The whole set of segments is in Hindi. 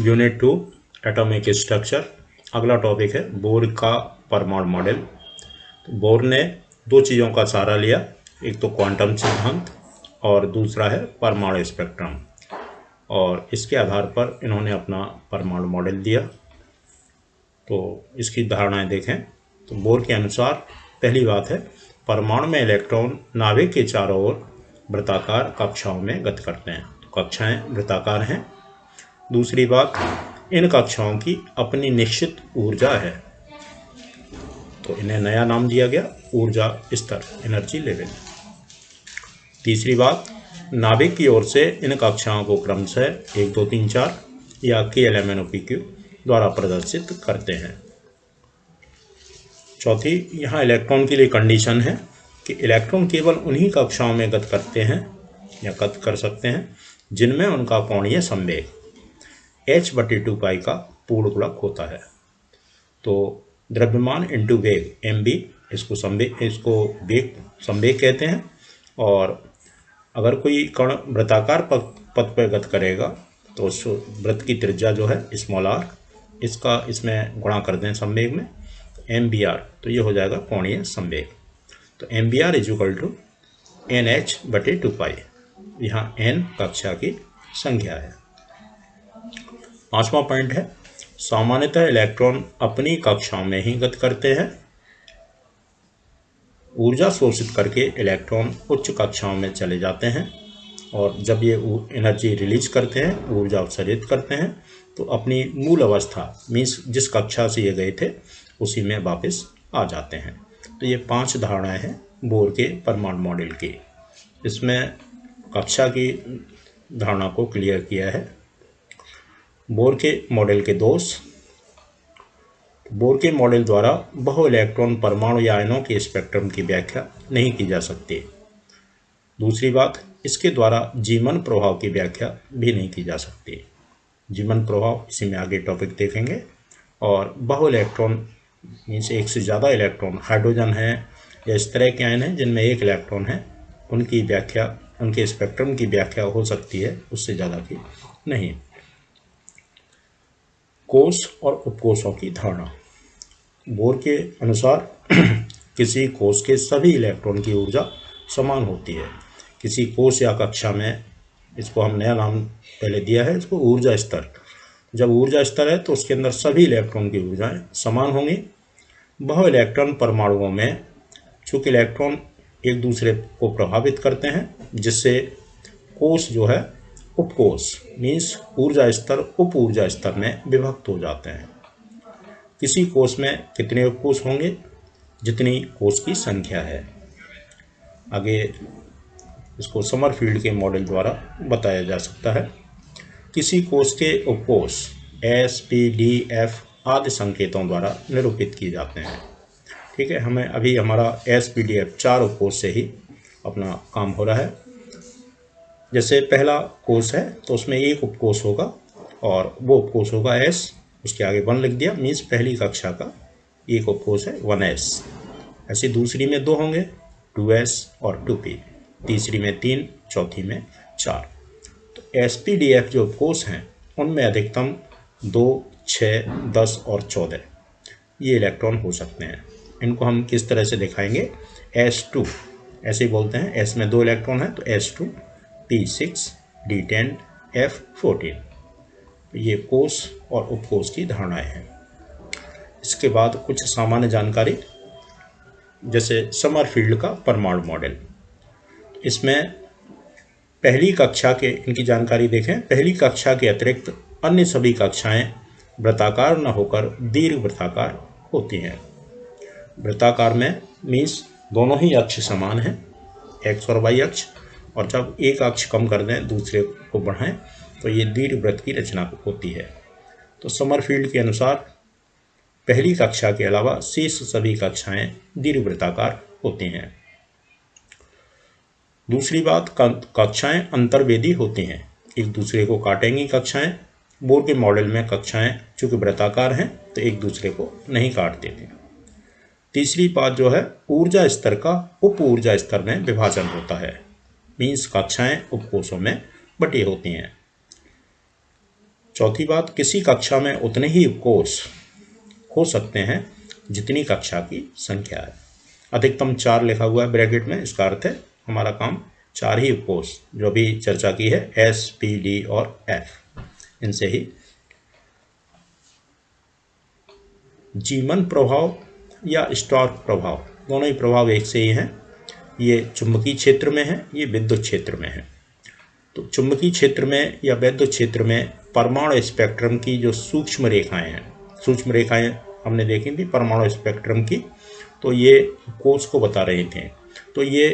Unit 2 atomic structure. अगला टॉपिक है बोर का परमाणु मॉडल। तो बोर ने दो चीज़ों का सहारा लिया, एक तो क्वांटम सिद्धांत और दूसरा है परमाणु स्पेक्ट्रम, और इसके आधार पर इन्होंने अपना परमाणु मॉडल दिया। तो इसकी धारणाएं देखें तो बोर के अनुसार पहली बात है, परमाणु में इलेक्ट्रॉन नाभिक के चारों ओर वृत्ताकार कक्षाओं में गति करते हैं। तो कक्षाएं वृत्ताकार हैं। दूसरी बात, इन कक्षाओं की अपनी निश्चित ऊर्जा है, तो इन्हें नया नाम दिया गया ऊर्जा स्तर, एनर्जी लेवल। तीसरी बात, नाभिक की ओर से इन कक्षाओं को क्रमशः 1 2 3 4 या KLMNOPQ द्वारा प्रदर्शित करते हैं। चौथी, यहाँ इलेक्ट्रॉन के लिए कंडीशन है कि इलेक्ट्रॉन केवल उन्हीं कक्षाओं में गति करते हैं या गति कर सकते हैं जिनमें उनका कोणीय संवेग h/2 पाई का पूर्ण गुणक होता है। तो द्रव्यमान इंटू वेग mv, इसको वेग संवेग कहते हैं। और अगर कोई कण वृत्ताकार पथ पर गति करेगा तो उस वृत्त की त्रिज्या जो है r, इसका इसमें गुणा कर दें संवेग में mvr, तो ये हो जाएगा कोणीय संवेग। तो mvr = nh/2 पाई। यहाँ n कक्षा की संख्या है। पांचवा पॉइंट है, सामान्यतः इलेक्ट्रॉन अपनी कक्षाओं में ही गति करते हैं। ऊर्जा शोषित करके इलेक्ट्रॉन उच्च कक्षाओं में चले जाते हैं, और जब ये एनर्जी रिलीज करते हैं, ऊर्जा उत्सर्जित करते हैं, तो अपनी मूल अवस्था मीन्स जिस कक्षा से ये गए थे उसी में वापस आ जाते हैं। तो ये 5 धारणाएं हैं बोर के परमाणु मॉडल की। इसमें कक्षा की धारणा को क्लियर किया है। बोर के मॉडल के दोष। बोर के मॉडल द्वारा बहु इलेक्ट्रॉन परमाणु या आयनों के स्पेक्ट्रम की व्याख्या नहीं की जा सकती। दूसरी बात, इसके द्वारा जीवन प्रभाव की व्याख्या भी नहीं की जा सकती। जीवन प्रभाव इसी में आगे टॉपिक देखेंगे। और बहु इलेक्ट्रॉन मीन्स एक से ज़्यादा इलेक्ट्रॉन, हाइड्रोजन है या इस तरह के आयन हैं जिनमें एक इलेक्ट्रॉन है, उनकी व्याख्या, उनके स्पेक्ट्रम की व्याख्या हो सकती है, उससे ज़्यादा की नहीं। कोष और उपकोषों की धारणा। बोर के अनुसार किसी कोष के सभी इलेक्ट्रॉन की ऊर्जा समान होती है। किसी कोष या कक्षा में, इसको हम नया नाम पहले दिया है, इसको ऊर्जा स्तर। जब ऊर्जा स्तर है तो उसके अंदर सभी इलेक्ट्रॉन की ऊर्जाएं समान होंगी। बहु इलेक्ट्रॉन परमाणुओं में चूंकि इलेक्ट्रॉन एक दूसरे को प्रभावित करते हैं, जिससे कोष जो है उपकोष मीन्स ऊर्जा स्तर उप ऊर्जा स्तर में विभक्त हो जाते हैं। किसी कोष में कितने उपकोष होंगे? जितनी कोष की संख्या है। आगे इसको समरफील्ड के मॉडल द्वारा बताया जा सकता है। किसी कोष के उपकोष S, P, D, F आदि संकेतों द्वारा निरूपित किए जाते हैं। ठीक है, हमें अभी हमारा S, P, D, F 4 उपकोष से ही अपना काम हो रहा है। जैसे पहला कोष है तो उसमें एक उपकोष होगा और वो उपकोष होगा S, उसके आगे 1 लिख दिया, मीन्स पहली कक्षा का एक उपकोष है 1S। ऐसे दूसरी में 2 होंगे 2S और 2P, तीसरी में 3, चौथी में 4। तो SPDF जो उपकोष हैं उनमें अधिकतम 2, 6, 10 और 14 ये इलेक्ट्रॉन हो सकते हैं। इनको हम किस तरह से दिखाएंगे? S2 ऐसे ही बोलते हैं। S में 2 इलेक्ट्रॉन है तो S2, P6, D10, F14। ये कोष और उपकोष की धारणाएं हैं। इसके बाद कुछ सामान्य जानकारी, जैसे समरफील्ड का परमाणु मॉडल। इसमें पहली कक्षा के इनकी जानकारी देखें। पहली कक्षा के अतिरिक्त अन्य सभी कक्षाएं वृत्ताकार न होकर दीर्घ वृत्ताकार होती हैं। वृत्ताकार में मीन्स दोनों ही अक्ष समान हैं, एक्स और वाई अक्ष, और जब एक अक्ष कम कर दें दूसरे को बढ़ाएं तो ये दीर्घ वृत्त की रचना होती है। तो समरफील्ड के अनुसार पहली कक्षा के अलावा शेष सभी कक्षाएं दीर्घ वृत्ताकार होती हैं। दूसरी बात, कक्षाएं अंतर्वेदी होती हैं, एक दूसरे को काटेंगी कक्षाएं। बोर के मॉडल में कक्षाएं चूंकि वृत्ताकार हैं तो एक दूसरे को नहीं काटते थे। तीसरी बात जो है, ऊर्जा स्तर का उप ऊर्जा स्तर में विभाजन होता है, मीन्स कक्षाएं उपकोषों में बटी होती हैं। चौथी बात, किसी कक्षा में उतने ही कोष हो सकते हैं जितनी कक्षा की संख्या है। अधिकतम 4 लिखा हुआ है ब्रैकेट में, इसका अर्थ है हमारा काम 4 ही उपकोष जो भी चर्चा की है, एस, पी, डी और एफ, इनसे ही। जीमन प्रभाव या स्टार्क प्रभाव, दोनों ही प्रभाव एक से ही हैं। ये चुंबकीय क्षेत्र में है, ये विद्युत क्षेत्र में है। तो चुंबकीय क्षेत्र में या विद्युत क्षेत्र में परमाणु स्पेक्ट्रम की जो सूक्ष्म रेखाएं हैं, सूक्ष्म रेखाएं हमने देखी थी परमाणु स्पेक्ट्रम की, तो ये कोष को बता रहे थे। तो ये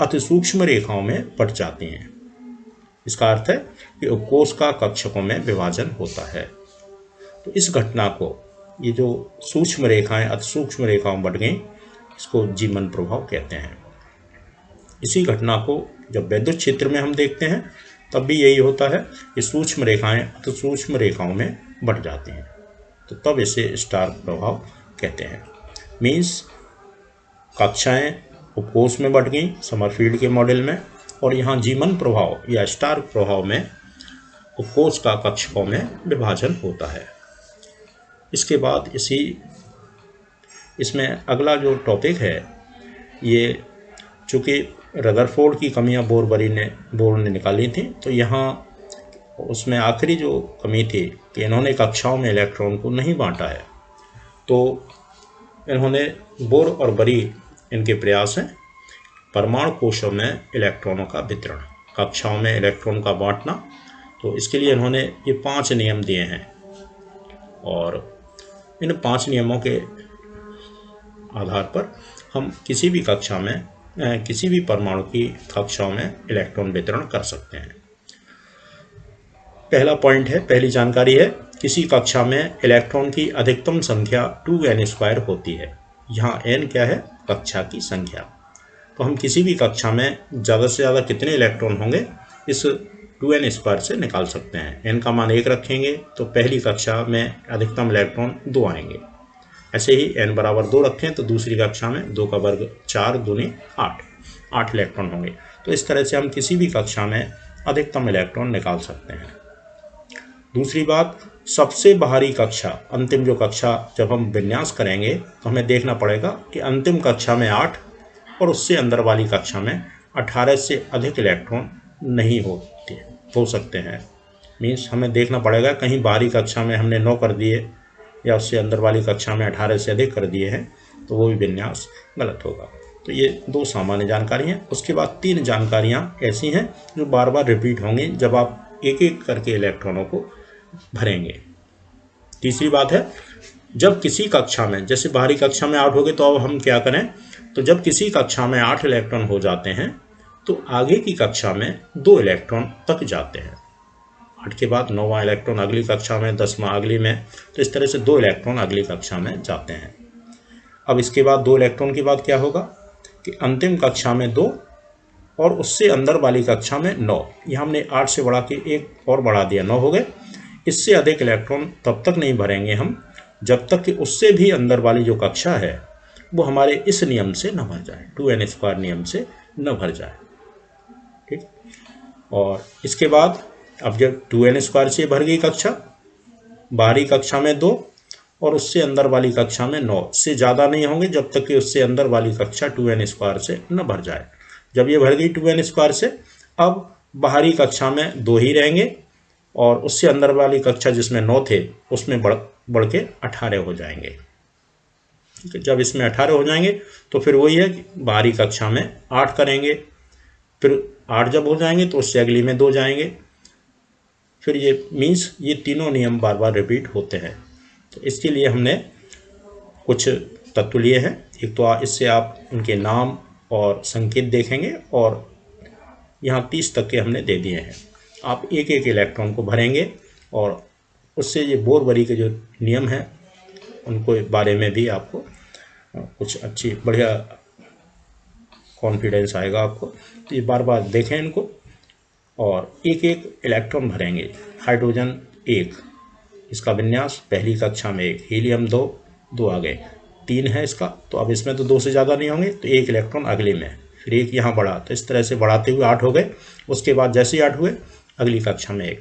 अति सूक्ष्म रेखाओं में बट जाती हैं। इसका अर्थ है कि कोष का कक्षकों में विभाजन होता है। तो इस घटना को, ये जो सूक्ष्म रेखाएं अति सूक्ष्म रेखाओं में बट गई, इसको जीमन प्रभाव कहते हैं। इसी घटना को जब विद्युत क्षेत्र में हम देखते हैं तब भी यही होता है कि सूक्ष्म रेखाएं अति सूक्ष्म रेखाओं में बट जाती हैं, तो तब इसे स्टार्क प्रभाव कहते हैं। मीन्स कक्षाएं उपकोष में बट गई समरफील्ड के मॉडल में, और यहाँ जीमन प्रभाव या स्टार्क प्रभाव में उपकोष का कक्षकों में विभाजन होता है। इसके बाद इसमें अगला जो टॉपिक है, ये चूँकि रदरफोर्ड की कमियां बोर ने निकाली थी, तो यहाँ उसमें आखिरी जो कमी थी कि इन्होंने कक्षाओं में इलेक्ट्रॉन को नहीं बांटा है। तो इन्होंने बोर और बरी, इनके प्रयास हैं परमाणु कोशों में इलेक्ट्रॉनों का वितरण, कक्षाओं में इलेक्ट्रॉन का बांटना। तो इसके लिए इन्होंने ये 5 नियम दिए हैं, और इन 5 नियमों के आधार पर हम किसी भी कक्षा में, किसी भी परमाणु की कक्षाओं में इलेक्ट्रॉन वितरण कर सकते हैं। पहला पॉइंट है, पहली जानकारी है, किसी कक्षा में इलेक्ट्रॉन की अधिकतम संख्या 2n² होती है। यहाँ n क्या है? कक्षा की संख्या। तो हम किसी भी कक्षा में ज़्यादा से ज़्यादा कितने इलेक्ट्रॉन होंगे इस 2n² से निकाल सकते हैं। n का मान 1 रखेंगे तो पहली कक्षा में अधिकतम इलेक्ट्रॉन 2 आएंगे। ऐसे ही n बराबर 2 रखें तो दूसरी कक्षा में 2 का वर्ग 4 दूनी 8 इलेक्ट्रॉन होंगे। तो इस तरह से हम किसी भी कक्षा में अधिकतम इलेक्ट्रॉन निकाल सकते हैं। दूसरी बात, सबसे बाहरी कक्षा, अंतिम जो कक्षा जब हम विन्यास करेंगे तो हमें देखना पड़ेगा कि अंतिम कक्षा में 8 और उससे अंदर वाली कक्षा में 18 से अधिक इलेक्ट्रॉन नहीं हो सकते हैं। मीन्स हमें देखना पड़ेगा कहीं बाहरी कक्षा में हमने 9 कर दिए या उससे अंदर वाली कक्षा में 18 से अधिक कर दिए हैं तो वो भी विन्यास गलत होगा। तो ये 2 सामान्य जानकारी हैं। उसके बाद 3 जानकारियाँ ऐसी हैं जो बार बार रिपीट होंगी जब आप एक एक करके इलेक्ट्रॉनों को भरेंगे। तीसरी बात है, जब किसी कक्षा में, जैसे बाहरी कक्षा में 8 हो गए तो अब हम क्या करें, तो जब किसी कक्षा में 8 इलेक्ट्रॉन हो जाते हैं तो आगे की कक्षा में 2 इलेक्ट्रॉन तक जाते हैं। 8 के बाद 9वां इलेक्ट्रॉन अगली कक्षा में, 10वां अगली में, तो इस तरह से 2 इलेक्ट्रॉन अगली कक्षा में जाते हैं। अब इसके बाद 2 इलेक्ट्रॉन के बाद क्या होगा कि अंतिम कक्षा में 2 और उससे अंदर वाली कक्षा में 9। यहाँ हमने 8 से बढ़ा के 1 और बढ़ा दिया, 9 हो गए। इससे अधिक इलेक्ट्रॉन तब तक नहीं भरेंगे हम जब तक कि उससे भी अंदर वाली जो कक्षा है वो हमारे इस नियम से न भर जाए, 2n² नियम से न भर जाए। ठीक। और इसके बाद अब जब 2n² से भर गई कक्षा, बाहरी कक्षा में 2 और उससे अंदर वाली कक्षा में 9, से ज़्यादा नहीं होंगे जब तक कि उससे अंदर वाली कक्षा 2n² से न भर जाए। जब ये भर गई 2n² से, अब बाहरी कक्षा में 2 ही रहेंगे और उससे अंदर वाली कक्षा जिसमें 9 थे उसमें बढ़ के 18 हो जाएंगे। जब इसमें 18 हो जाएंगे तो फिर वही है कि बाहरी कक्षा में 8 करेंगे, फिर 8 जब हो जाएंगे तो उससे अगली में 2 जाएंगे। फिर ये मीन्स ये तीनों नियम बार बार रिपीट होते हैं। तो इसके लिए हमने कुछ तत्व लिए हैं। एक तो इससे आप उनके नाम और संकेत देखेंगे, और यहाँ 30 तक के हमने दे दिए हैं। आप एक एक इलेक्ट्रॉन को भरेंगे और उससे ये बोर-बरी के जो नियम हैं उनको बारे में भी आपको कुछ अच्छी बढ़िया कॉन्फिडेंस आएगा आपको। तो ये बार बार देखें इनको और एक एक इलेक्ट्रॉन भरेंगे। हाइड्रोजन 1, इसका विन्यास पहली कक्षा में 1, हीलियम 2 आ गए, 3 है इसका, तो अब इसमें तो 2 से ज़्यादा नहीं होंगे तो 1 इलेक्ट्रॉन अगले में, फिर 1 यहाँ बढ़ा, तो इस तरह से बढ़ाते हुए 8 हो गए। उसके बाद जैसे ही 8 हुए अगली कक्षा में 1,